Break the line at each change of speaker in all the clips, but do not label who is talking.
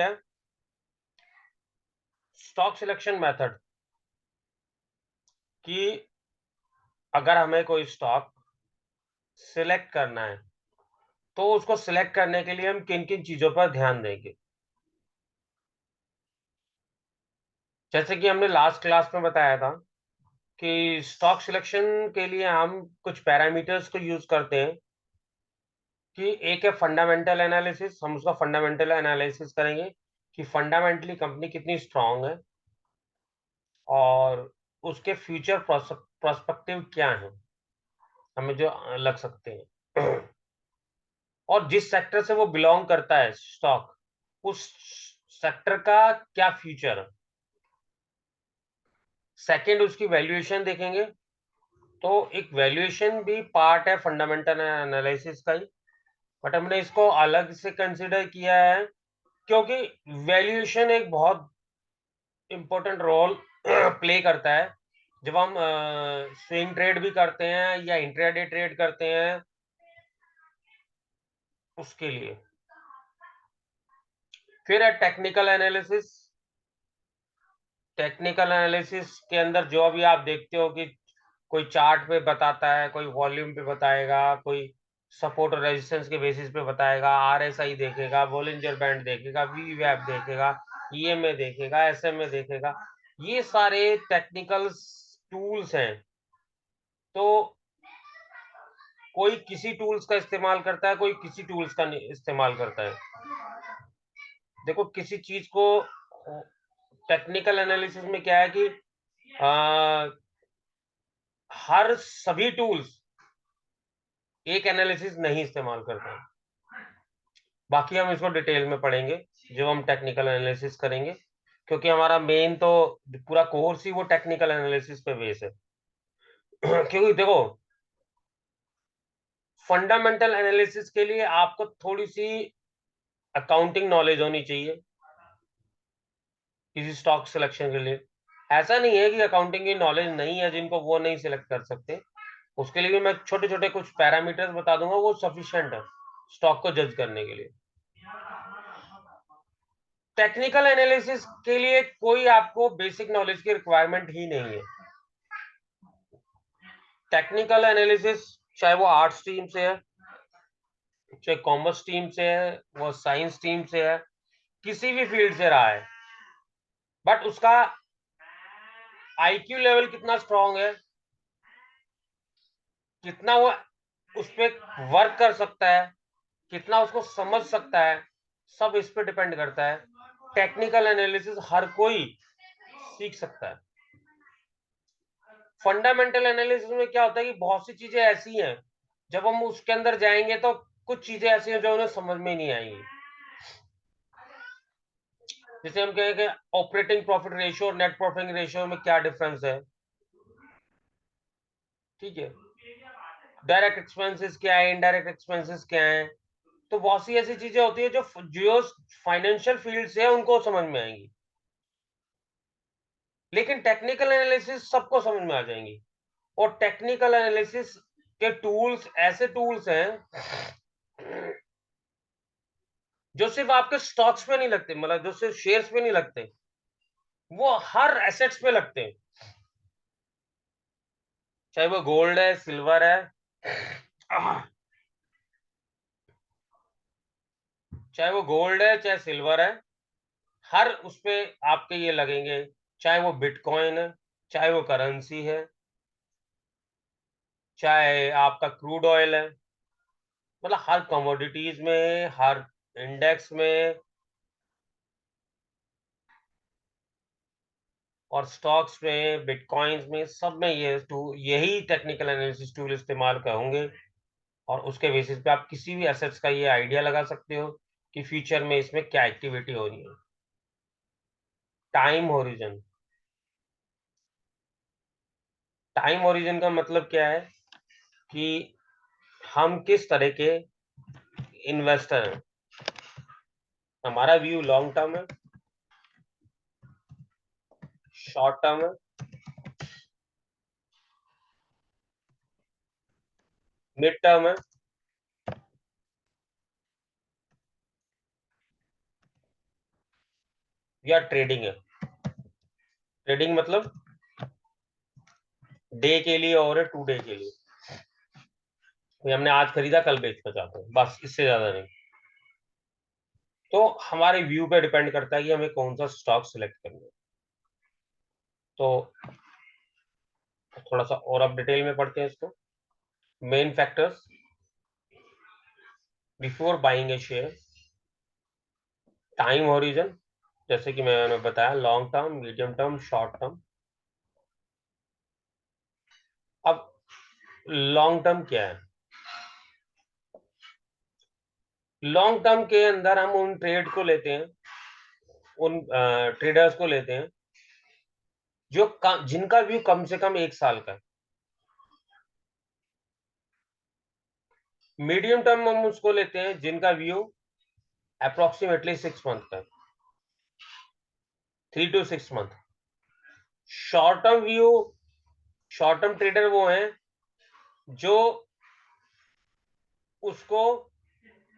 है stock selection method कि अगर हमें कोई स्टॉक सिलेक्ट करना है तो उसको सिलेक्ट करने के लिए हम किन-किन चीजों पर ध्यान देंगे। जैसे कि हमने लास्ट क्लास में बताया था कि स्टॉक सिलेक्शन के लिए हम कुछ पैरामीटर्स को यूज़ करते हैं कि एक है फंडामेंटल एनालिसिस, हम उसका फंडामेंटल एनालिसिस करेंगे कि फंडामेंटली कंपनी कितनी स्ट्रॉन्ग है और उसके फ्यूचर प्रोस्पेक्टिव क्या हैं, हमें जो लग सकते हैं। और जिस सेक्टर से वो बिलॉन्ग करता है स्टॉक, उस सेक्टर का क्या फ्यूचर है। सेकंड उसकी वैल्यूएशन देखेंगे, तो एक वैल्यूएशन भी पार्ट है फंडामेंटल एनालिसिस का ही, बट हमने इसको अलग से कंसीडर किया है क्योंकि वैल्यूएशन एक बहुत इम्पोर्टेंट रोल प्ले करता है जब हम स्विंग ट्रेड भी करते हैं या इंट्राडे ट्रेड करते हैं उसके लिए। फिर है टेक्निकल एनालिसिस। टेक्निकल एनालिसिस के अंदर जो भी आप देखते हो कि कोई चार्ट पे बताता है, कोई वॉल्यूम पे बताएगा, कोई सपोर्ट और रेजिस्टेंस के बेसिस पे बताएगा, आरएसआई देखेगा, बोलिंजर बैंड देखेगा, वीवैप देखेगा, ईएमए देखेगा, एसएमए देखेगा। ये सारे टेक्निकल टूल्स हैं। तो कोई किसी टूल्स का इस्तेमाल करता है, कोई किसी टूल्स का इस्तेमाल करता है। देखो किसी चीज को टेक्निकल एनालिसिस में क्या है कि हर सभी टूल्स एक एनालिसिस नहीं इस्तेमाल करते हैं। बाकी हम इसको डिटेल में पढ़ेंगे जब हम टेक्निकल एनालिसिस करेंगे, क्योंकि हमारा मेन तो पूरा कोर्स ही वो टेक्निकल एनालिसिस पे बेस है। क्योंकि देखो फंडामेंटल एनालिसिस के लिए आपको थोड़ी सी अकाउंटिंग नॉलेज होनी चाहिए किसी स्टॉक सिलेक्शन के लिए। ऐसा नहीं है कि अकाउंटिंग की नॉलेज नहीं है जिनको वो नहीं सिलेक्ट कर सकते। उसके लिए भी मैं छोटे-छोटे कुछ पैरामीटर्स बता दूंगा, वो सफिशिएंट है स्टॉक को जज करने के लिए। टेक्निकल एनालिसिस के लिए कोई आपको बेसिक नॉलेज की रिक्वायरमेंट ही नहीं है। टेक्निकल एनालिसिस चाहे वो आर्ट्स स्ट्रीम से है, चाहे कॉमर्स स्ट्रीम से है, वो साइंस स्ट्रीम से है, किसी भी फील्ड से रहा है, बट उसका आईक्यू लेवल कितना स्ट्रांग है, कितना वो उस पे वर्क कर सकता है, कितना उसको समझ सकता है, सब इस पे डिपेंड करता है। टेक्निकल एनालिसिस हर कोई सीख सकता है। फंडामेंटल एनालिसिस में क्या होता है कि बहुत सी चीजें ऐसी हैं, जब हम उसके अंदर जाएंगे तो कुछ चीजें ऐसी हैं जो उन्हें समझ में नहीं आएंगी। जैसे हम कहें कि ऑपरेटिंग प्रॉफिट रेशियो और नेट प्रॉफिट रेशियो में क्या डिफरेंस है, ठीक है, डायरेक्ट एक्सपेंसेस क्या है, इनडायरेक्ट एक्सपेंसेस क्या है। तो बहुत सी ऐसी चीजें होती है जो जो फाइनेंशियल फील्ड से है उनको समझ में आएंगी, लेकिन टेक्निकल एनालिसिस सबको समझ में आ जाएंगी। और टेक्निकल एनालिसिस के टूल्स ऐसे टूल्स हैं जो सिर्फ आपके स्टॉक्स पे नहीं लगते, मतलब जो सिर्फ शेयर्स पे नहीं लगते, वो हर एसेट्स पे लगते हैं। चाहे वो गोल्ड है, सिल्वर है, चाहे वो गोल्ड है, चाहे सिल्वर है, हर उसपे आपके ये लगेंगे। चाहे वो बिटकॉइन है, चाहे वो करेंसी है, चाहे आपका क्रूड ऑयल है, मतलब हर कमोडिटीज में, हर इंडेक्स में और स्टॉक्स में, बिटकॉइंस में, सब में ये यही टेक्निकल एनालिसिस टूल इस्तेमाल करोगे और उसके बेसिस पे आप किसी भी एसेट्स का ये आइडिया लगा सकते हो कि फ्यूचर में इसमें क्या एक्टिविटी हो रही है। Time horizon. टाइम होरिजन का मतलब क्या है कि हम किस तरह के इन्वेस्टर हैं। हमारा व्यू लॉन्ग टर्म है, शॉर्ट टर्म है, मिड टर्म है, या ट्रेडिंग है। ट्रेडिंग मतलब डे के लिए और है 2 डे के लिए। तो हमने आज खरीदा कल बेचना चाहते हैं, बस इससे ज्यादा नहीं। तो हमारे व्यू पे डिपेंड करता है कि हमें कौन सा स्टॉक सिलेक्ट करना है। तो थोड़ा सा और अब डिटेल में पढ़ते हैं इसको। मेन फैक्टर्स बिफोर बाइंग ए शेयर। टाइम हॉरिजन, जैसे कि मैंने बताया, long term, medium term, short term. अब लॉन्ग टर्म क्या है? लॉन्ग टर्म के अंदर हम उन ट्रेड को लेते हैं, उन ट्रेडर्स को लेते हैं जो जिनका व्यू कम से कम 1 साल का है। मीडियम टर्म हम उसको लेते हैं जिनका व्यू अप्रोक्सीमेटली 6 मंथ का है, 3 to 6 month. Short term view, short term trader वो हैं जो उसको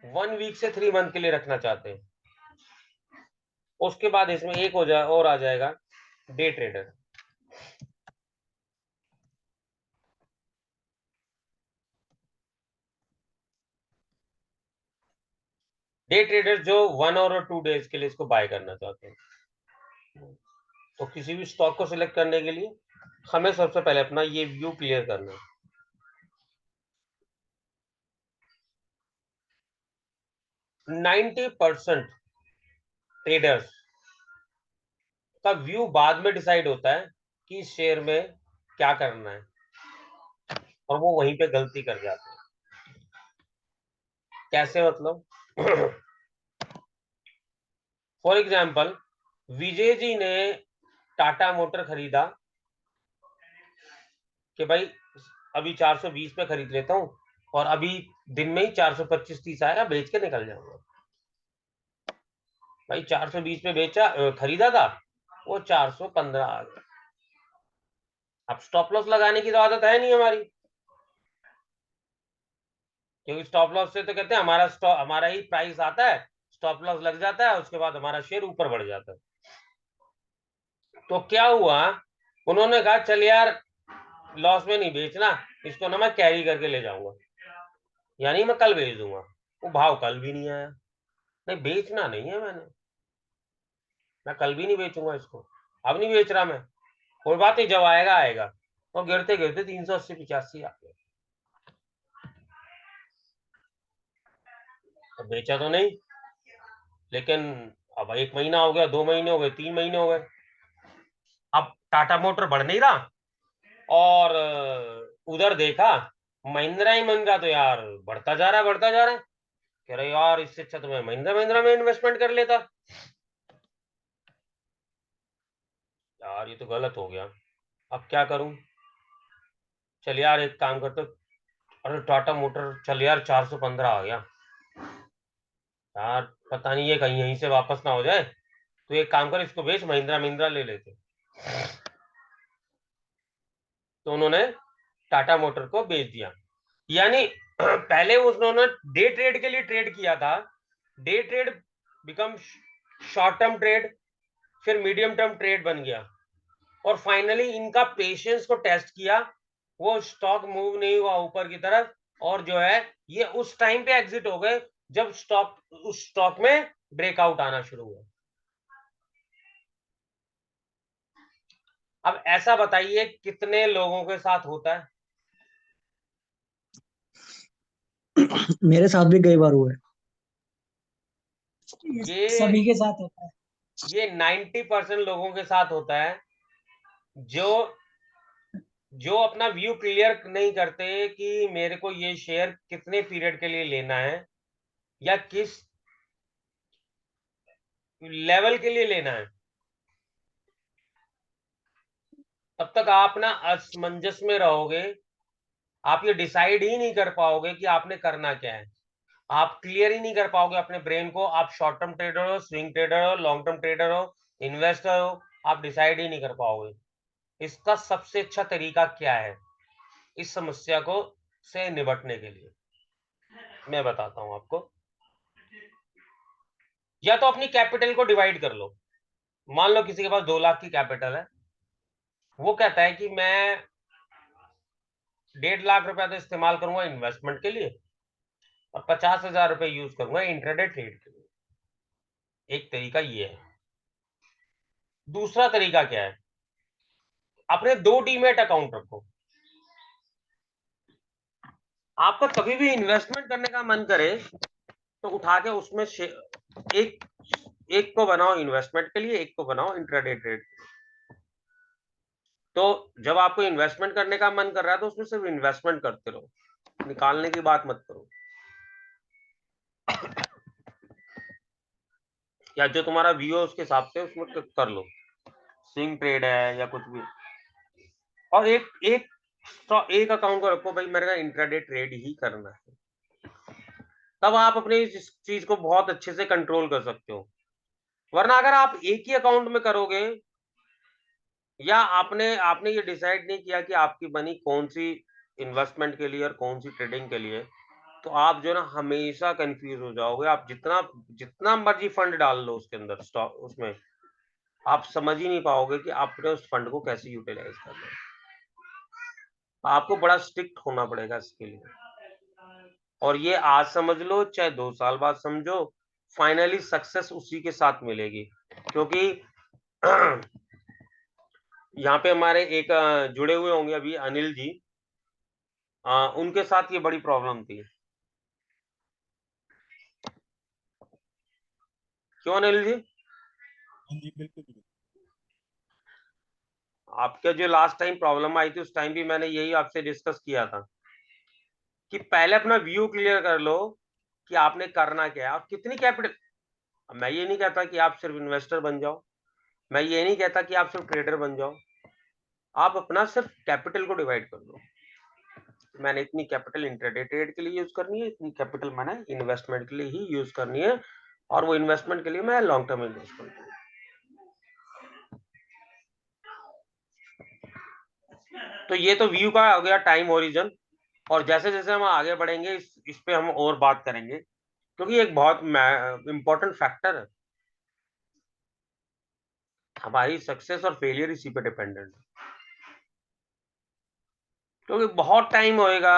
1 वीक से 3 मंथ के लिए रखना चाहते हैं। उसके बाद इसमें एक और आ जाएगा डे ट्रेडर। डे ट्रेडर जो 1 और 2 डेज के लिए इसको बाय करना चाहते हैं। तो किसी भी स्टॉक को सिलेक्ट करने के लिए हमें सबसे पहले अपना ये व्यू क्लियर करना है। 90% ट्रेडर्स का व्यू बाद में डिसाइड होता है कि इस शेयर में क्या करना है, और वो वहीं पे गलती कर जाते हैं। कैसे मतलब? फॉर एग्जाम्पल, विजय जी ने टाटा मोटर खरीदा कि भाई अभी 420 पे खरीद लेता हूँ, और अभी दिन में ही 425-30 आएगा, बेच के निकल जाऊंगा। भाई 420 पे बेचा, खरीदा था, वो 415 आ गया। अब स्टॉप लॉस लगाने की तो आदत है नहीं हमारी, क्योंकि स्टॉप लॉस से तो कहते हैं हमारा स्टॉप, हमारा ही प्राइस आता है, स्टॉप लॉस लग जाता है, उसके बाद हमारा शेयर ऊपर बढ़ जाता है। तो क्या हुआ, उन्होंने कहा चल यार लॉस में नहीं बेचना, इसको ना मैं कैरी करके ले जाऊंगा, यानी मैं कल बेच दूंगा। वो भाव कल भी नहीं आया। नहीं, बेचना नहीं है मैंने, मैं कल भी नहीं बेचूंगा इसको, अब नहीं बेच रहा मैं, कोई बात नहीं, जब आएगा आएगा। और गिरते गिरते 380-85 आ गया। अब बेचा तो नहीं, लेकिन अब 1 महीना हो गया, 2 महीने हो गए, 3 महीने हो गए, अब टाटा मोटर बढ़ नहीं रहा। और उधर देखा, महिंद्रा ही महिंद्रा तो यार बढ़ता जा रहा है, बढ़ता जा रहा है। कह रहे यार इससे अच्छा तो मैं महिंद्रा महिंद्रा में इन्वेस्टमेंट कर लेता। यार ये तो गलत हो गया, अब क्या करूं? चल यार एक काम करते, अरे टाटा मोटर चल यार 415 आ गया, यार पता नहीं ये कहीं यहीं से वापस ना हो जाए, तो एक काम कर इसको बेच, महिंद्रा महिंद्रा ले लेते। तो उन्होंने टाटा मोटर को बेच दिया। यानी पहले उन्होंने डे ट्रेड के लिए ट्रेड किया था, day trade become short term trade, फिर मीडियम टर्म ट्रेड बन गया, और फाइनली इनका पेशेंस को टेस्ट किया, वो स्टॉक मूव नहीं हुआ ऊपर की तरफ, और जो है ये उस टाइम पे एग्जिट हो गए जब स्टॉक, उस स्टॉक में ब्रेकआउट आना शुरू हुआ। अब ऐसा बताइए कितने लोगों के साथ होता है?
मेरे साथ भी कई बार हुआ है। ये
ये
सभी के साथ होता है।
ये 90% लोगों के साथ होता है, जो जो अपना व्यू क्लियर नहीं करते कि मेरे को ये शेयर कितने पीरियड के लिए लेना है, या किस लेवल के लिए लेना है। तब तक आप ना असमंजस में रहोगे, आप ये डिसाइड ही नहीं कर पाओगे कि आपने करना क्या है, आप क्लियर ही नहीं कर पाओगे अपने ब्रेन को, आप शॉर्ट टर्म ट्रेडर हो, स्विंग ट्रेडर हो, लॉन्ग टर्म ट्रेडर हो, इन्वेस्टर हो, आप डिसाइड ही नहीं कर पाओगे। इसका सबसे अच्छा तरीका क्या है इस समस्या को से निपटने के लिए, मैं बताता हूं आपको। या तो अपनी कैपिटल को डिवाइड कर लो, मान लो किसी के पास 2 लाख की कैपिटल है, वो कहता है कि मैं 1.5 लाख रुपया तो इस्तेमाल करूंगा इन्वेस्टमेंट के लिए और 50,000 रुपये यूज करूंगा इंट्राडे ट्रेड के लिए। एक तरीका ये है। दूसरा तरीका क्या है, अपने 2 डीमेट अकाउंट रखो। आपका कभी भी इन्वेस्टमेंट करने का मन करे तो उठा के उसमें एक एक को बनाओ इन्वेस्टमेंट के लिए, एक को बनाओ इंट्राडे ट्रेड। तो जब आपको इन्वेस्टमेंट करने का मन कर रहा है तो उसमें सिर्फ इन्वेस्टमेंट करते रहो, निकालने की बात मत करो। या जो तुम्हारा व्यू है उसके हिसाब से उसमें कर लो, स्विंग ट्रेड है या कुछ भी। और एक एक एक अकाउंट को रखो, भाई मेरे का इंट्राडे ट्रेड ही करना है। तब आप अपनी इस चीज को बहुत अच्छे से कंट्रोल कर सकते हो। वरना अगर आप एक ही अकाउंट में करोगे, या आपने आपने ये डिसाइड नहीं किया कि आपकी मनी कौन सी इन्वेस्टमेंट के लिए और कौन सी ट्रेडिंग के लिए, तो आप जो है ना हमेशा कंफ्यूज हो जाओगे। आप जितना जितना मर्जी फंड डाल लो उसके अंदर, स्टॉक उसमें, आप समझ ही नहीं पाओगे कि आपने उस फंड को कैसे यूटिलाइज करना है। आपको बड़ा स्ट्रिक्ट होना पड़ेगा इसके लिए। और ये आज समझ लो चाहे 2 साल बाद समझो, फाइनली सक्सेस उसी के साथ मिलेगी। क्योंकि यहाँ पे हमारे एक जुड़े हुए होंगे अभी अनिल जी, उनके साथ ये बड़ी प्रॉब्लम थी। क्यों अनिल जी?
हाँ जी, बिल्कुल बिल्कुल।
आपके जो लास्ट टाइम प्रॉब्लम आई थी उस टाइम भी मैंने यही आपसे डिस्कस किया था कि पहले अपना व्यू क्लियर कर लो कि आपने करना क्या है और कितनी कैपिटल। मैं ये नहीं कहता कि आप सिर्फ इन्वेस्टर बन जाओ, मैं ये नहीं कहता कि आप सिर्फ ट्रेडर बन जाओ। आप अपना सिर्फ कैपिटल को डिवाइड कर दो। मैंने इतनी कैपिटल इंट्राडे ट्रेड के लिए यूज करनी है, इतनी कैपिटल मैंने इन्वेस्टमेंट के लिए ही यूज करनी है, और वो इन्वेस्टमेंट के लिए मैं लॉन्ग टर्म इन्वेस्टमेंट करूँ। तो ये तो व्यू का हो गया टाइम ओरिजन। और जैसे जैसे हम आगे बढ़ेंगे इस पे हम और बात करेंगे, क्योंकि एक बहुत इंपॉर्टेंट फैक्टर है। हमारी सक्सेस और फेलियर इसी पे डिपेंडेंट है। क्योंकि बहुत टाइम होएगा,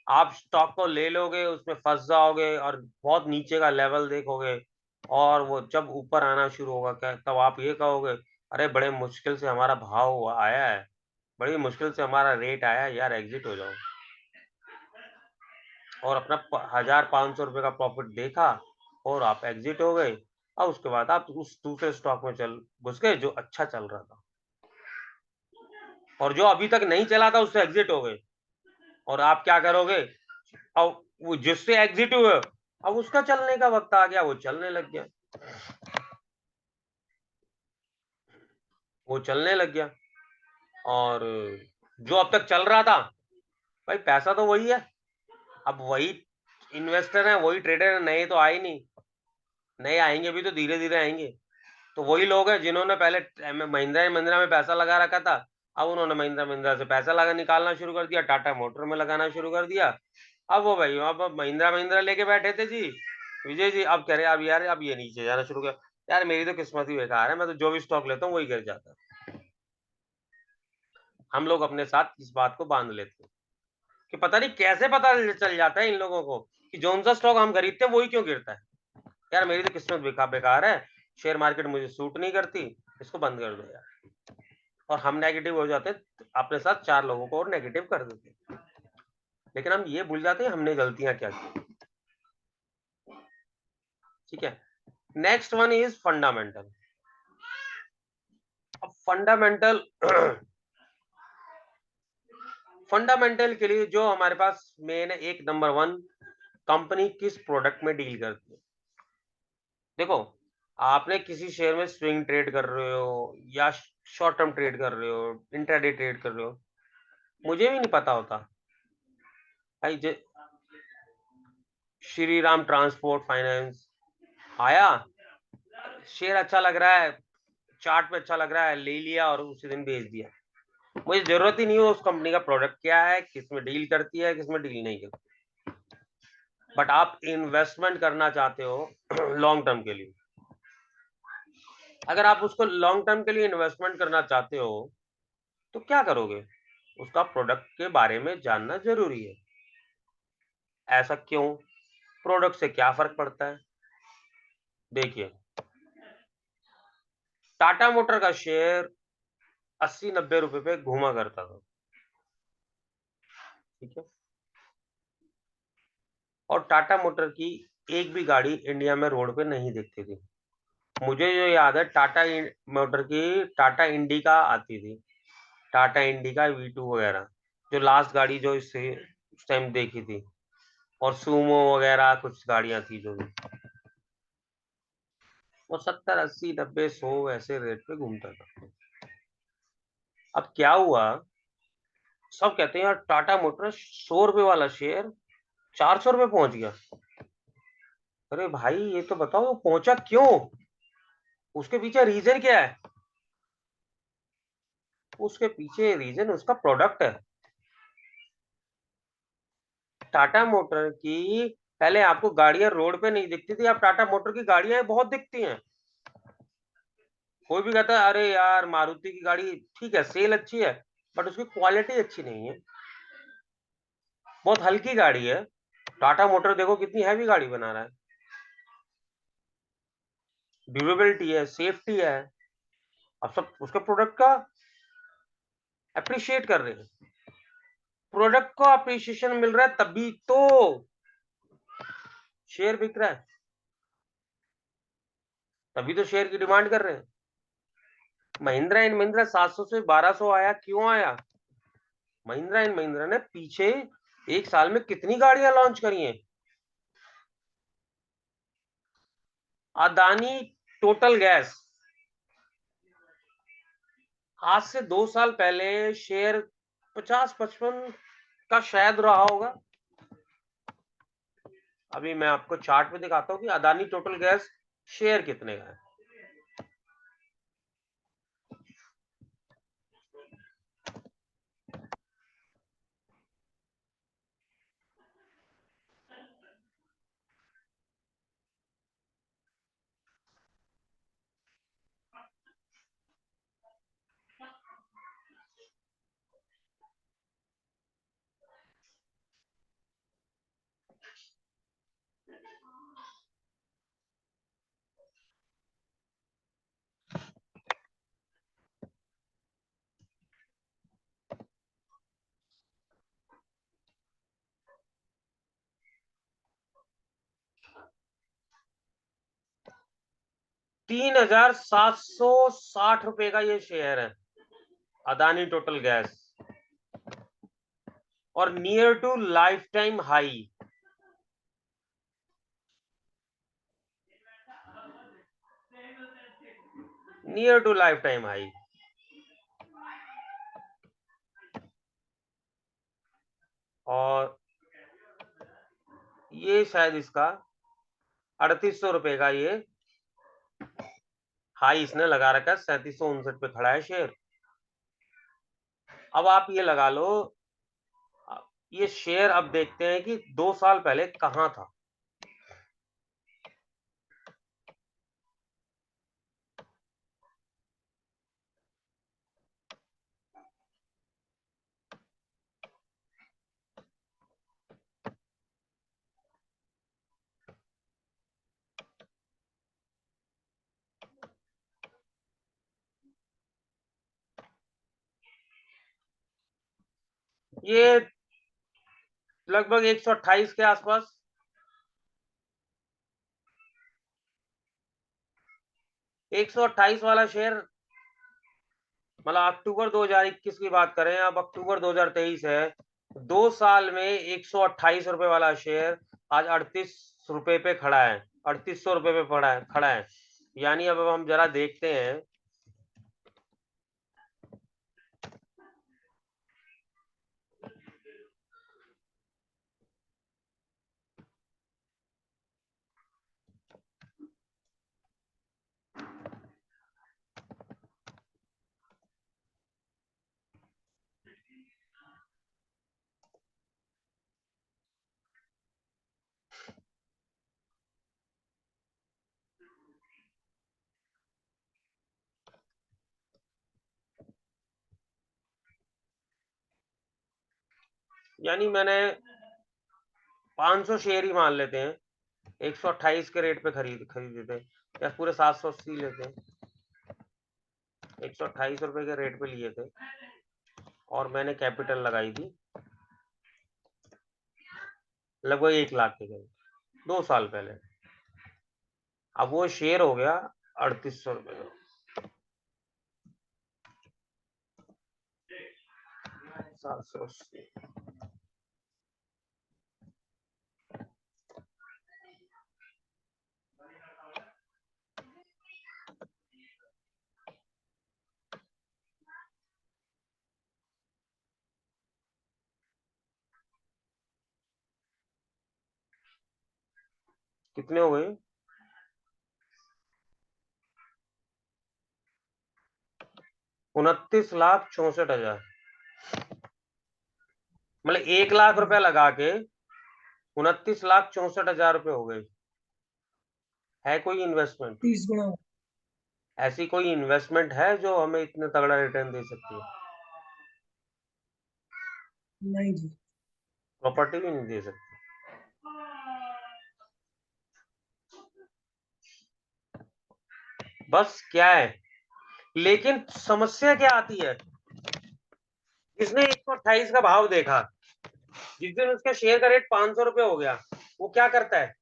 आप स्टॉक को ले लोगे, उसमें फंस जाओगे और बहुत नीचे का लेवल देखोगे, और वो जब ऊपर आना शुरू होगा क्या, तब आप ये कहोगे अरे बड़े मुश्किल से हमारा भाव आया है, बड़ी मुश्किल से हमारा रेट आया है, यार एग्जिट हो जाओ। और अपना 1,500 रुपये का प्रॉफिट देखा और आप एग्जिट हो गए, और उसके बाद आप उस दूसरे स्टॉक में चल घुस गए जो अच्छा चल रहा था, और जो अभी तक नहीं चला था उससे एग्जिट हो गए। और आप क्या करोगे, अब वो जिससे एग्जिट हुए अब उसका चलने का वक्त आ गया, वो चलने लग गया, वो चलने लग गया। और जो अब तक चल रहा था, भाई पैसा तो वही है, अब वही इन्वेस्टर है, वही ट्रेडर है, नए तो आए नहीं, नए आएंगे भी तो धीरे धीरे आएंगे। तो वही लोग हैं जिन्होंने पहले महिंद्रा एंड महिंद्रा में पैसा लगा रखा था, अब उन्होंने महिंद्रा महिंद्रा से पैसा लगा निकालना शुरू कर दिया, टाटा मोटर में लगाना शुरू कर दिया। अब वो भाई अब महिंद्रा महिंद्रा लेके बैठे थे जी विजय जी, अब कह रहे अब यार अब ये नीचे जाना शुरू किया। यार मेरी तो किस्मत ही बेकार है, मैं तो जो भी स्टॉक लेता हूँ वही गिर जाता है। हम लोग अपने साथ इस बात को बांध लेते हैं कि पता नहीं कैसे पता चल जाता है इन लोगों को कि जोन सा स्टॉक हम खरीदते हैं वही क्यों गिरता है। यार मेरी तो किस्मत बेकार है, शेयर मार्केट मुझे सूट नहीं करती, इसको बंद कर दो यार। और हम नेगेटिव हो जाते हैं, अपने साथ 4 लोगों को और नेगेटिव कर देते हैं। लेकिन हम ये भूल जाते हैं हमने गलतियां क्या की। ठीक है, नेक्स्ट वन इज फंडामेंटल। अब फंडामेंटल फंडामेंटल के लिए जो हमारे पास मेन है, एक नंबर 1, कंपनी किस प्रोडक्ट में डील करती है। देखो, आपने किसी शेयर में स्विंग ट्रेड कर रहे हो या शॉर्ट टर्म ट्रेड कर रहे हो, इंट्राडे ट्रेड कर रहे हो, मुझे भी नहीं पता होता भाई। श्री राम ट्रांसपोर्ट फाइनेंस आया, शेयर अच्छा लग रहा है, चार्ट पे अच्छा लग रहा है, ले लिया और उसी दिन बेच दिया। मुझे जरूरत ही नहीं है उस कंपनी का प्रोडक्ट क्या है, किसमें डील करती है, किसमें डील नहीं करती। बट आप इन्वेस्टमेंट करना चाहते हो लॉन्ग टर्म के लिए, अगर आप उसको लॉन्ग टर्म के लिए इन्वेस्टमेंट करना चाहते हो तो क्या करोगे? उसका प्रोडक्ट के बारे में जानना जरूरी है। ऐसा क्यों? प्रोडक्ट से क्या फर्क पड़ता है? देखिए, टाटा मोटर का शेयर 80-90 रुपए पे घूमा करता था, ठीक है। और टाटा मोटर की एक भी गाड़ी इंडिया में रोड पे नहीं दिखती थी। मुझे जो याद है, मोटर की टाटा इंडिका आती थी, टाटा इंडिका V2 वगैरह, जो लास्ट गाड़ी जो इससे उस टाइम देखी थी। और सूमो वगैरह कुछ गाड़ियां थी जो भी, वो 70, 80, 90, 100 ऐसे रेट पे घूमता था। अब क्या हुआ, सब कहते हैं यार टाटा मोटर्स 100 रुपए वाला शेयर 400 रुपए पहुंच गया। अरे भाई ये तो बताओ वो पहुंचा क्यों? उसके पीछे रीजन क्या है? उसके पीछे रीजन उसका प्रोडक्ट है। टाटा मोटर की पहले आपको गाड़ियां रोड पे नहीं दिखती थी, अब टाटा मोटर की गाड़ियां बहुत दिखती हैं। कोई भी कहता है अरे यार मारुति की गाड़ी ठीक है, सेल अच्छी है, बट उसकी क्वालिटी अच्छी नहीं है, बहुत हल्की गाड़ी है। टाटा मोटर देखो कितनी हैवी गाड़ी बना रहा है, ड्यूरेबिलिटी है, सेफ्टी है। अब सब उसके प्रोडक्ट का अप्रिशिएट कर रहे हैं, प्रोडक्ट को अप्रिशिएशन मिल रहा है तभी तो शेयर बिक रहा है, तभी तो शेयर की डिमांड कर रहे हैं। महिंद्रा एंड महिंद्रा 700 से 1200 आया, क्यों आया? महिंद्रा एंड महिंद्रा ने पीछे एक साल में कितनी गाड़ियां लॉन्च करी हैं। अदानी टोटल गैस, आज से 2 साल पहले शेयर 50-55 का शायद रहा होगा। अभी मैं आपको चार्ट में दिखाता हूँ कि अदानी टोटल गैस शेयर कितने का है। 3,760 रुपए का ये शेयर है अदानी टोटल गैस, और near to life time high. Near to life time high. और ये शायद इसका 3800 रुपए का ये हाई इसने लगा रखा है, 3759 पे खड़ा है शेयर। अब आप ये लगा लो, ये शेयर अब देखते हैं कि 2 साल पहले कहां था। ये लगभग 128 के आसपास, 128 वाला शेयर, मतलब अक्टूबर 2021 की बात करें, अब अक्टूबर 2023 है, 2 साल में 128 रुपए वाला शेयर आज 38 रुपए पे खड़ा है, 3800 रुपए पे खड़ा है। यानी अब हम जरा देखते हैं, यानी मैंने 500 शेयर ही मान लेते हैं, 128 के रेट पे खरीदे थे, या पूरे 780 लेते हैं, 128 रुपए के रेट पे लिए थे और मैंने कैपिटल लगाई थी लगभग 1 लाख के करीब 2 साल पहले। अब वो शेयर हो गया 3800 रुपए का। 780 कितने हो गए? 29,64,000। मतलब 1 लाख रुपया लगा के 29,64,000 रुपये हो गए। है कोई इन्वेस्टमेंट?
30 गुना।
ऐसी कोई इन्वेस्टमेंट है जो हमें इतने तगड़ा रिटर्न दे सकती है?
नहीं जी।
प्रॉपर्टी भी नहीं दे सकती। बस क्या है, लेकिन समस्या क्या आती है, जिसने 128 का भाव देखा, जिस दिन उसके शेयर का रेट 500 रुपये हो गया, वो क्या करता है,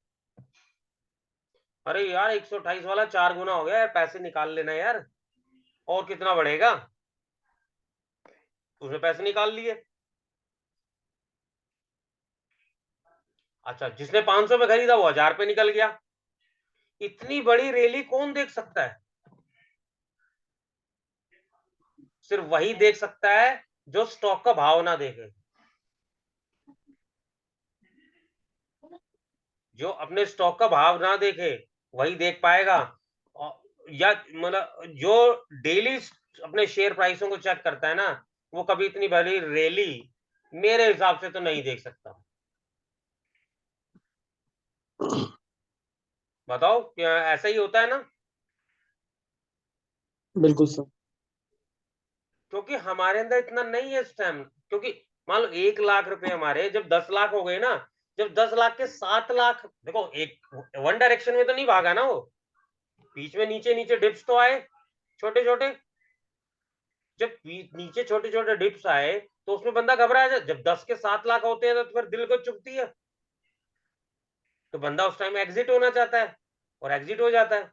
अरे यार 128 वाला 4 गुना हो गया यार, पैसे निकाल लेना यार, और कितना बढ़ेगा, उसने पैसे निकाल लिए। अच्छा, जिसने 500 पे खरीदा वो 1000 पे निकल गया। इतनी बड़ी रैली कौन देख सकता है? सिर्फ वही देख सकता है जो स्टॉक का भाव ना देखे, जो अपने स्टॉक का भाव ना देखे वही देख पाएगा। या मतलब जो डेली अपने शेयर प्राइसों को चेक करता है ना, वो कभी इतनी बड़ी रैली मेरे हिसाब से तो नहीं देख सकता। बताओ, क्या ऐसा ही होता है ना?
बिल्कुल सर।
क्योंकि हमारे अंदर इतना नहीं है इस टाइम, क्योंकि मान लो 1 लाख रुपए हमारे जब 10 लाख हो गए ना, जब 10 लाख के 7 लाख, देखो एक वन डायरेक्शन में तो नहीं भागा ना वो, बीच में नीचे नीचे डिप्स तो आए छोटे छोटे। जब नीचे छोटे छोटे डिप्स आए तो उसमें बंदा घबरा जाए। जब 10 के 7 लाख होते हैं तो फिर दिल को चुभती है, तो बंदा उस टाइम एग्जिट होना चाहता है और एग्जिट हो जाता है।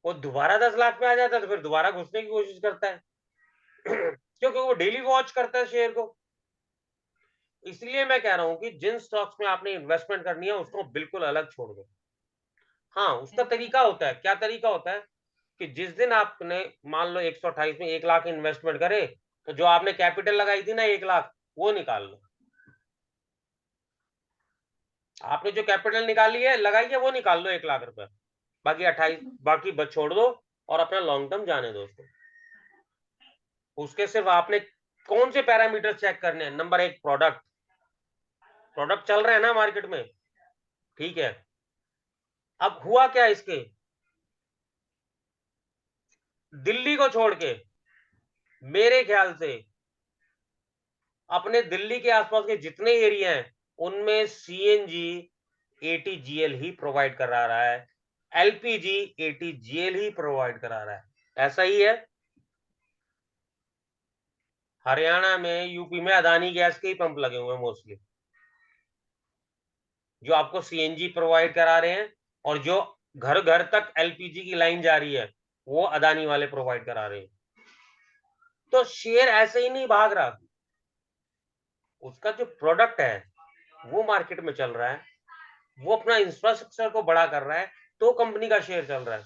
वो दोबारा 10 लाख पे आ जाता है तो फिर दोबारा घुसने की कोशिश करता है क्योंकि वो डेली वॉच करता है शेयर को। इसलिए मैं कह रहा हूं कि जिन स्टॉक्स में आपने इन्वेस्टमेंट करनी है उसको बिल्कुल अलग छोड़ दो। हाँ, उसका तरीका होता है। क्या तरीका होता है कि जिस दिन आपने मान लो 128 में 1 लाख इन्वेस्टमेंट करे, तो जो आपने कैपिटल लगाई थी ना 1 लाख, वो निकाल लो। आपने जो कैपिटल निकाली है लगाई है वो निकाल लो 1 लाख रुपए, बाकी 28 बाकी छोड़ दो और अपना लॉन्ग टर्म जाने दो उसको। उसके सिर्फ आपने कौन से पैरामीटर चेक करने हैं? Number 1, product. प्रोडक्ट चल रहे हैं ना मार्केट में, ठीक है। अब हुआ क्या इसके, दिल्ली को छोड़ के मेरे ख्याल से अपने दिल्ली के आसपास के जितने एरिया हैं उनमें सीएनजी एटीजीएल ही प्रोवाइड करा रहा है, एलपीजी एटीजीएल ही प्रोवाइड करा रहा है। ऐसा ही है। हरियाणा में, यूपी में अदानी गैस के ही पंप लगे हुए हैं मोस्टली, जो आपको सीएनजी प्रोवाइड करा रहे हैं, और जो घर घर तक एलपीजी की लाइन जा रही है वो अदानी वाले प्रोवाइड करा रहे हैं। तो शेयर ऐसे ही नहीं भाग रहा, उसका जो प्रोडक्ट है वो मार्केट में चल रहा है, वो अपना इंफ्रास्ट्रक्चर को बड़ा कर रहा है, तो कंपनी का शेयर चल रहा है।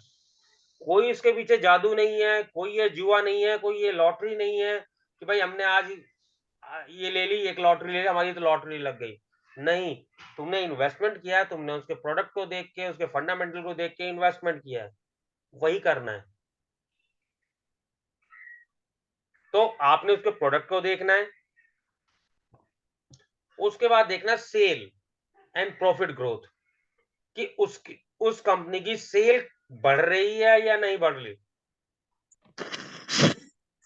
कोई इसके पीछे जादू नहीं है, कोई ये जुआ नहीं है, कोई ये लॉटरी नहीं है कि भाई हमने आज ये ले ली, एक लॉटरी ले ली, हमारी तो लॉटरी लग गई। नहीं, तुमने इन्वेस्टमेंट किया है, तुमने उसके प्रोडक्ट को देख के, उसके फंडामेंटल को देख के इन्वेस्टमेंट किया है, वही करना है। तो आपने उसके प्रोडक्ट को देखना है, उसके बाद देखना सेल एंड प्रॉफिट ग्रोथ, कि उस कंपनी की सेल बढ़ रही है या नहीं बढ़ रही।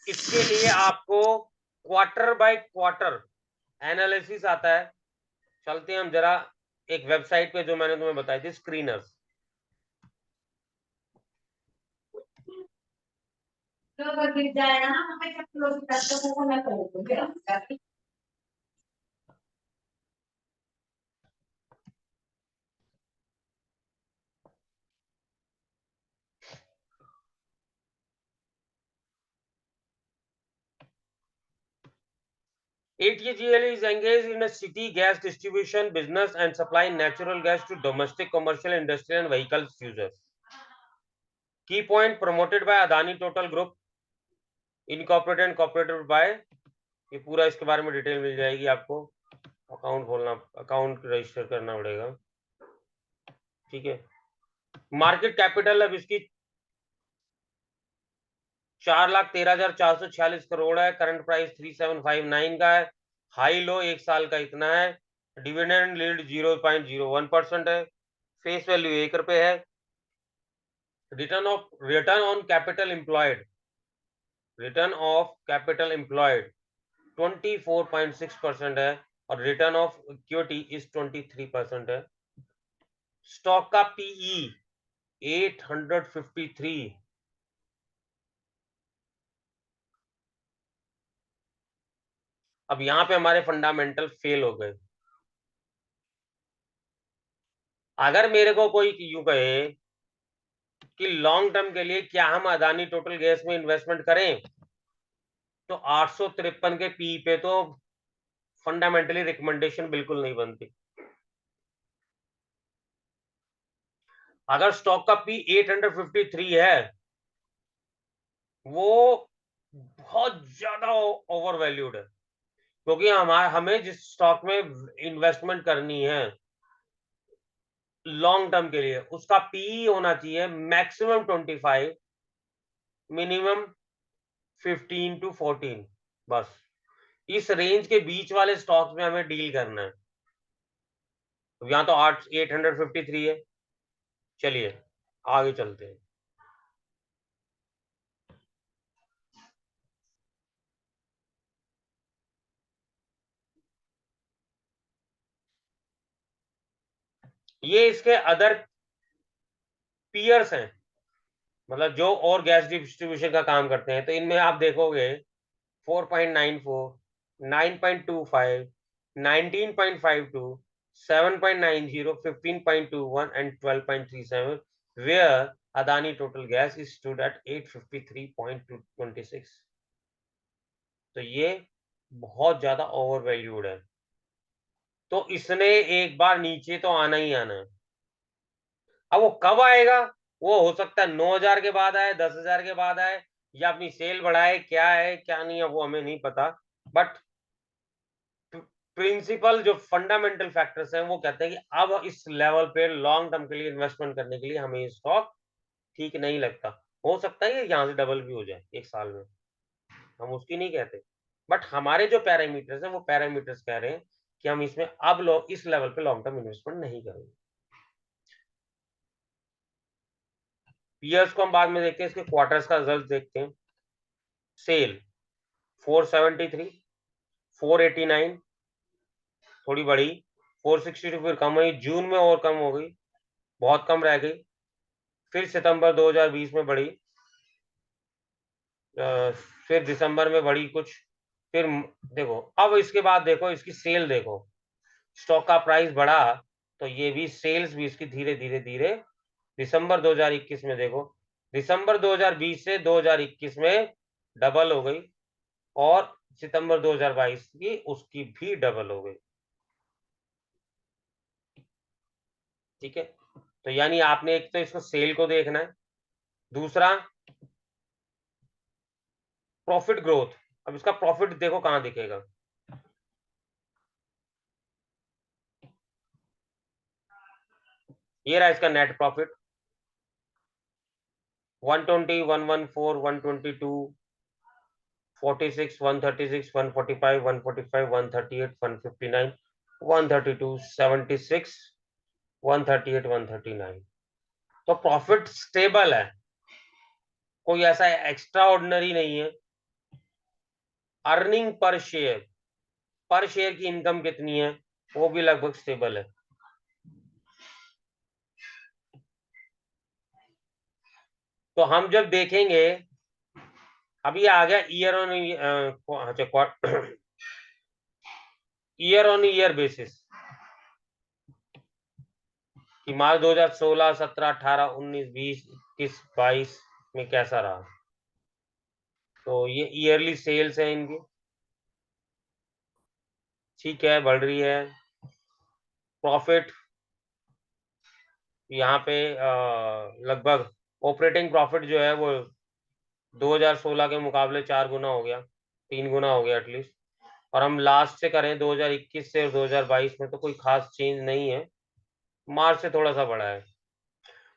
इसके लिए आपको क्वार्टर बाय क्वार्टर एनालिसिस आता है। चलते हैं हम जरा एक वेबसाइट पे जो मैंने तुम्हें बताई थी, screeners. ATGL is engaged in a city gas distribution business and supplying natural gas to domestic, commercial, industrial and vehicles users. Key point promoted by Adani Total Group, incorporated and cooperated by, ये पूरा इसके बारे में detail मिल जाएगी आपको। Account खोलना, account register करना पड़ेगा, ठीक है। मार्केट कैपिटल अब इसकी 4,13,446 करोड़ है। करंट प्राइस 3759 का है। हाई लो एक साल का इतना है। डिविडेंड यील्ड 0.01% है। फेस वैल्यू 1 रुपए है। Return on capital employed, return of capital employed 24.6% है और रिटर्न ऑफ इक्विटी इज 23% है। स्टॉक का पीई 853। अब यहां पे हमारे फंडामेंटल फेल हो गए। अगर मेरे को कोई यूं कहे कि लॉन्ग टर्म के लिए क्या हम अदानी टोटल गैस में इन्वेस्टमेंट करें, तो 853 के पी पे तो फंडामेंटली रिकमेंडेशन बिल्कुल नहीं बनती। अगर स्टॉक का पी 853 है, वो बहुत ज्यादा ओवर वैल्यूड है, क्योंकि हमें जिस स्टॉक में इन्वेस्टमेंट करनी है लॉन्ग टर्म के लिए, उसका पी होना चाहिए मैक्सिमम 25, मिनिमम 15 to 14। बस इस रेंज के बीच वाले स्टॉक्स में हमें डील करना है। तो यहां तो 853 है। चलिए आगे चलते हैं। ये इसके अदर पीयर्स हैं, मतलब जो और गैस डिस्ट्रीब्यूशन का काम करते हैं। तो इनमें आप देखोगे 4.94, 9.25, 19.52, 7.90, 15.21 and 12.37, where Adani total gas is stood at 853.26। तो ये बहुत ज्यादा ओवर वैल्यूड है, तो इसने एक बार नीचे तो आना ही आना है। अब वो कब आएगा, वो हो सकता है 9,000 के बाद आए, 10,000 के बाद आए, या अपनी सेल बढ़ाए, क्या है क्या नहीं है वो हमें नहीं पता। बट प्रिंसिपल जो फंडामेंटल फैक्टर्स हैं वो कहते हैं कि अब इस लेवल पे लॉन्ग टर्म के लिए इन्वेस्टमेंट करने के लिए हमें ये स्टॉक ठीक नहीं लगता। हो सकता है ये यहाँ से डबल भी हो जाए एक साल में, हम उसकी नहीं कहते। बट हमारे जो पैरामीटर्स हैं वो पैरामीटर्स कह रहे हैं कि हम इसमें अब लोग इस लेवल पे लॉन्ग टर्म इन्वेस्टमेंट नहीं करेंगे। पीयर्स को हम बाद में देखते हैं, इसके क्वार्टर्स का रिजल्ट देखते हैं। सेल 473, 489 थोड़ी बढ़ी, 462 फिर कम हुई, जून में और कम हो गई, बहुत कम रह गई, फिर सितंबर 2020 में बढ़ी, फिर दिसंबर में बढ़ी कुछ, फिर देखो अब इसके बाद देखो इसकी सेल देखो, स्टॉक का प्राइस बढ़ा तो ये भी सेल्स भी इसकी धीरे धीरे धीरे दिसंबर 2021 में देखो, दिसंबर 2020 से 2021 में डबल हो गई और सितंबर 2022 की उसकी भी डबल हो गई। ठीक है, तो यानी आपने एक तो इसको सेल को देखना है, दूसरा प्रॉफिट ग्रोथ। अब इसका प्रॉफिट देखो कहां दिखेगा, ये रहा इसका नेट प्रॉफिट 120, 114, 122, 46, 136, 145, 145, 138, 159, 132, 76, 138, 139। तो प्रॉफिट स्टेबल है, कोई ऐसा एक्स्ट्रा ऑर्डिनरी नहीं है। अर्निंग पर शेयर पर शेयर की इनकम कितनी है, वो भी लगभग स्टेबल है। तो हम जब देखेंगे, अभी आ गया year on year on year basis कि मार्च 2016, 17, 18, 19, 20, 21, 22 में कैसा रहा। तो ये ईयरली सेल्स है इनकी, ठीक है, बढ़ रही है। प्रॉफिट यहाँ पे लगभग ऑपरेटिंग प्रॉफिट जो है वो 2016 के मुकाबले 4 गुना हो गया, 3 गुना हो गया एटलीस्ट। और हम लास्ट से करें 2021 से और 2022 में तो कोई खास चेंज नहीं है, मार्च से थोड़ा सा बढ़ा है।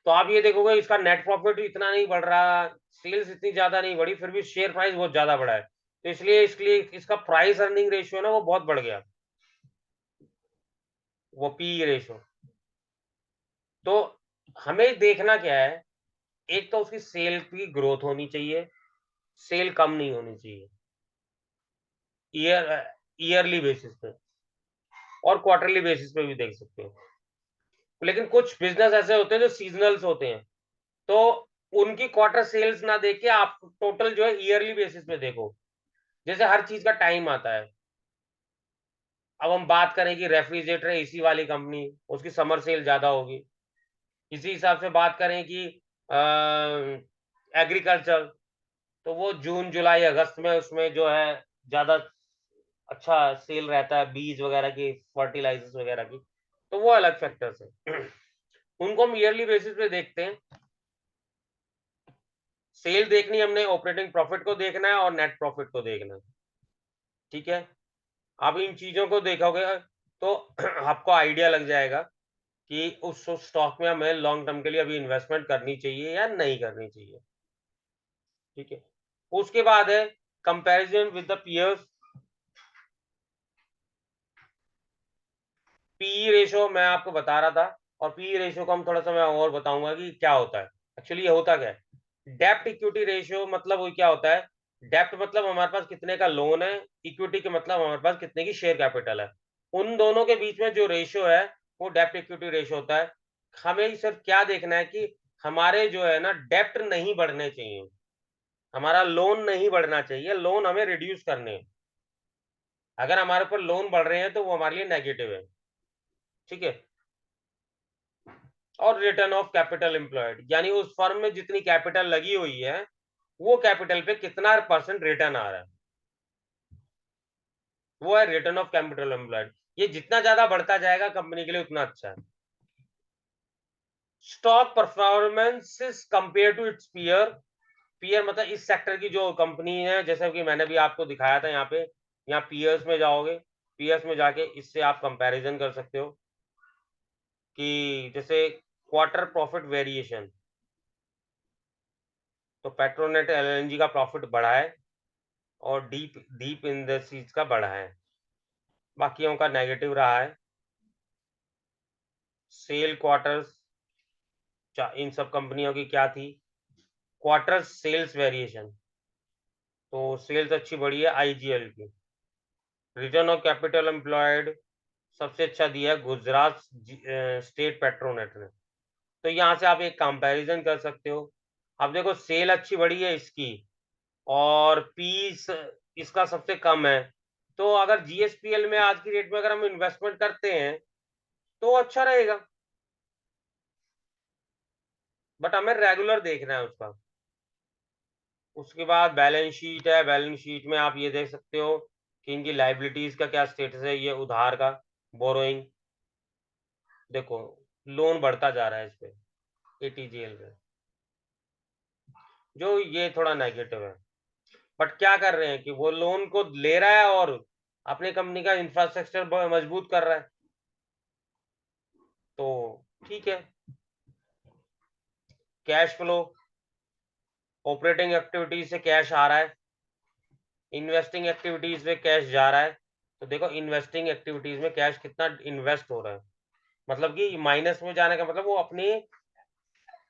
तो आप ये देखोगे इसका नेट प्रॉफिट इतना नहीं बढ़ रहा, सेल्स इतनी ज्यादा नहीं बढ़ी, फिर भी शेयर प्राइस बहुत ज्यादा बढ़ा है। तो इसलिए इसका प्राइस अर्निंग रेशियो ना वो बहुत बढ़ गया, वो पी रेशियो। तो हमें देखना क्या है, एक तो उसकी सेल की ग्रोथ होनी चाहिए, सेल कम नहीं होनी चाहिए ईयरली बेसिस पे, और क्वार्टरली बेसिस पे भी देख सकते हो। लेकिन कुछ बिजनेस ऐसे होते हैं जो सीजनल्स होते हैं, तो उनकी क्वार्टर सेल्स ना देख के आप टोटल जो है ईयरली बेसिस पे देखो। जैसे हर चीज का टाइम आता है। अब हम बात करें कि रेफ्रिजरेटर एसी वाली कंपनी, उसकी समर सेल ज्यादा होगी। इसी हिसाब से बात करें कि एग्रीकल्चर, तो वो जून जुलाई अगस्त में उसमें जो है ज्यादा अच्छा सेल रहता है, बीज वगैरह की, फर्टिलाइजर्स वगैरह की। तो वो अलग फैक्टर्स है। उनको हम ईयरली बेसिस पे देखते हैं। सेल देखनी हमने, ऑपरेटिंग प्रॉफिट को देखना है और नेट प्रॉफिट को देखना है, ठीक है। आप इन चीजों को देखोगे तो आपको आइडिया लग जाएगा कि उस स्टॉक में हमें लॉन्ग टर्म के लिए अभी इन्वेस्टमेंट करनी चाहिए या नहीं करनी चाहिए, ठीक है। उसके बाद है comparison with the peers. PE ratio मैं आपको बता रहा था, और पीई रेशो को हम थोड़ा सा मैं और बताऊंगा कि क्या होता है। एक्चुअली ये होता क्या है, डेप्ट इक्विटी रेशियो मतलब वो क्या होता है। डेप्ट मतलब हमारे पास कितने का लोन है, इक्विटी के मतलब हमारे पास कितने की शेयर कैपिटल है। उन दोनों के बीच में जो रेशियो है वो डेप्ट इक्विटी रेशियो होता है। हमें सिर्फ क्या देखना है कि हमारे जो है ना डेप्ट नहीं बढ़ने चाहिए, हमारा लोन नहीं बढ़ना चाहिए, लोन हमें रिड्यूस करने हैं। अगर हमारे ऊपर लोन बढ़ रहे हैं तो वो हमारे लिए नेगेटिव है, ठीक है। और रिटर्न ऑफ कैपिटल एम्प्लॉयड, यानी उस फर्म में जितनी कैपिटल लगी हुई है वो कैपिटल पे कितना % रिटर्न आ रहा है, वो है रिटर्न ऑफ कैपिटल एम्प्लॉयड। ये जितना ज्यादा बढ़ता जाएगा कंपनी के लिए उतना अच्छा है। Stock performance compare to its peer. Peer मतलब इस सेक्टर की जो कंपनी है, जैसे कि मैंने भी आपको दिखाया था यहाँ पे, यहाँ पीयर्स में जाओगे, पीयर्स में जाके इससे आप कंपैरिजन कर सकते हो कि जैसे क्वार्टर प्रॉफिट वेरिएशन, तो पेट्रोनेट एलएनजी का प्रॉफिट बढ़ा है और डीप डीप इंडस्ट्रीज का बढ़ा है, बाकियों का नेगेटिव रहा है। सेल क्वार्टर्स इन सब कंपनियों की क्या थी, क्वार्टर सेल्स वेरिएशन, तो सेल्स अच्छी बढ़ी है आईजीएल की। रिटर्न ऑफ कैपिटल एम्प्लॉयड सबसे अच्छा दिया है गुजरात स्टेट पेट्रोनेट ने। तो यहाँ से आप एक कंपैरिजन कर सकते हो। अब देखो सेल अच्छी बढ़ी है इसकी, और पीस इसका सबसे कम है। तो अगर जीएसपीएल में आज की डेट में अगर हम इन्वेस्टमेंट करते हैं तो अच्छा रहेगा, बट हमें रेगुलर देखना है उसका। उसके बाद बैलेंस शीट है, बैलेंस शीट में आप ये देख सकते हो कि इनकी लाइबिलिटीज का क्या स्टेटस है, ये उधार का, बोरोइंग, देखो लोन बढ़ता जा रहा है इस पे एटीजीएल पे, जो ये थोड़ा नेगेटिव है। बट क्या कर रहे हैं कि वो लोन को ले रहा है और अपनी कंपनी का इंफ्रास्ट्रक्चर मजबूत कर रहा है, तो ठीक है। कैश फ्लो, ऑपरेटिंग एक्टिविटीज से कैश आ रहा है, इन्वेस्टिंग एक्टिविटीज में कैश जा रहा है। तो देखो इन्वेस्टिंग एक्टिविटीज में कैश कितना इन्वेस्ट हो रहा है, मतलब कि माइनस में जाने का मतलब वो अपनी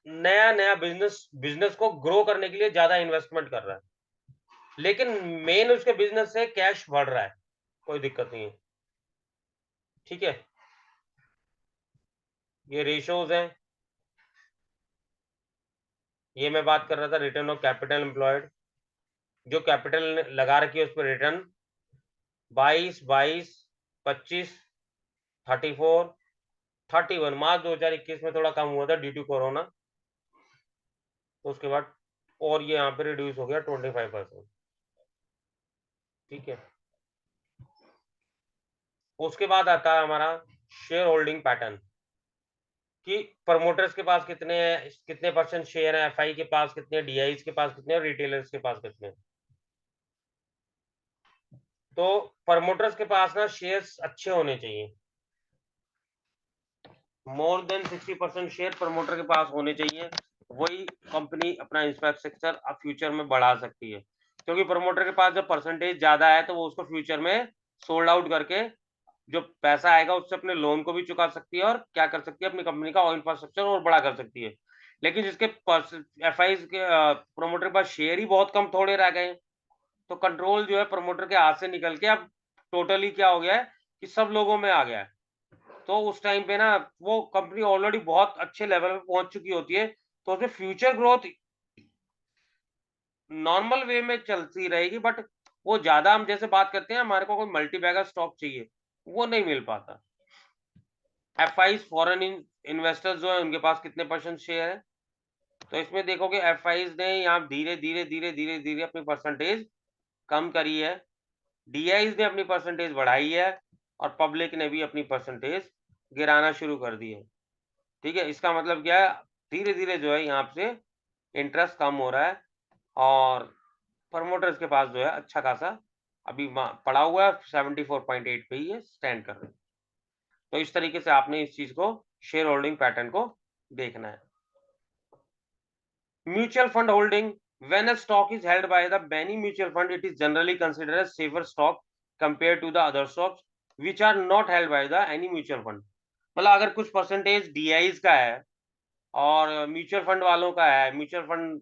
नया नया बिजनेस को ग्रो करने के लिए ज्यादा इन्वेस्टमेंट कर रहा है, लेकिन मेन उसके बिजनेस से कैश बढ़ रहा है। कोई दिक्कत नहीं है, ठीक है। ये रेशोज हैं, ये मैं बात कर रहा था रिटर्न ऑफ कैपिटल एम्प्लॉयड, जो कैपिटल लगा रखी है उस पर रिटर्न 22, 25, 34, 31 मार्च 2021 में थोड़ा कम हुआ था ड्यू टू कोरोना, तो उसके बाद और ये यहाँ पे रिड्यूस हो गया 25%, ठीक है। उसके बाद आता है हमारा शेयर होल्डिंग पैटर्न, कि प्रमोटर्स के पास कितने परसेंट शेयर है, एफआई के पास कितने, डीआईज के पास कितने, रिटेलर्स के पास कितने। तो प्रमोटर्स के पास ना शेयर्स अच्छे होने चाहिए, मोर देन 60% शेयर प्रमोटर के पास होने चाहिए, वही कंपनी अपना इंफ्रास्ट्रक्चर अब फ्यूचर में बढ़ा सकती है, क्योंकि प्रमोटर के पास जब परसेंटेज ज्यादा है तो वो उसको फ्यूचर में सोल्ड आउट करके जो पैसा आएगा उससे अपने लोन को भी चुका सकती है और क्या कर सकती है, अपनी कंपनी का इंफ्रास्ट्रक्चर और बड़ा कर सकती है। लेकिन जिसके एफआईज के प्रमोटर के पास शेयर ही बहुत कम थोड़े रह गए, तो कंट्रोल जो है प्रमोटर के हाथ से निकल के अब टोटली क्या हो गया है कि सब लोगों में आ गया है। तो उस टाइम पे ना वो कंपनी ऑलरेडी बहुत अच्छे लेवल पे पहुंच चुकी होती है, तो उसमें फ्यूचर ग्रोथ नॉर्मल वे में चलती रहेगी, बट वो ज्यादा हम जैसे बात करते हैं हमारे को कोई मल्टी बैगर स्टॉक चाहिए, वो नहीं मिल पाता। एफआईज फॉरेन इन्वेस्टर्स जो है उनके पास कितने परसेंट शेयर है, तो इसमें देखोगे एफआईज ने यहाँ धीरे धीरे धीरे धीरे धीरे अपनी परसेंटेज कम करी है, डीआईज ने अपनी परसेंटेज बढ़ाई है और पब्लिक ने भी अपनी परसेंटेज गिराना शुरू कर दी है, ठीक है। इसका मतलब क्या है, धीरे धीरे जो है यहाँ से इंटरेस्ट कम हो रहा है और प्रमोटर्स के पास जो है अच्छा खासा अभी पड़ा हुआ है, 74.8 पे ही स्टैंड कर रहे हैं। तो इस तरीके से आपने इस चीज को शेयर होल्डिंग पैटर्न को देखना है। Mutual fund holding, when a stock is held by the many mutual fund, it is generally considered as safer stock compared to the other stocks which are not held by the any mutual fund। मतलब अगर कुछ percentage DIs का है और mutual fund वालों का है, mutual fund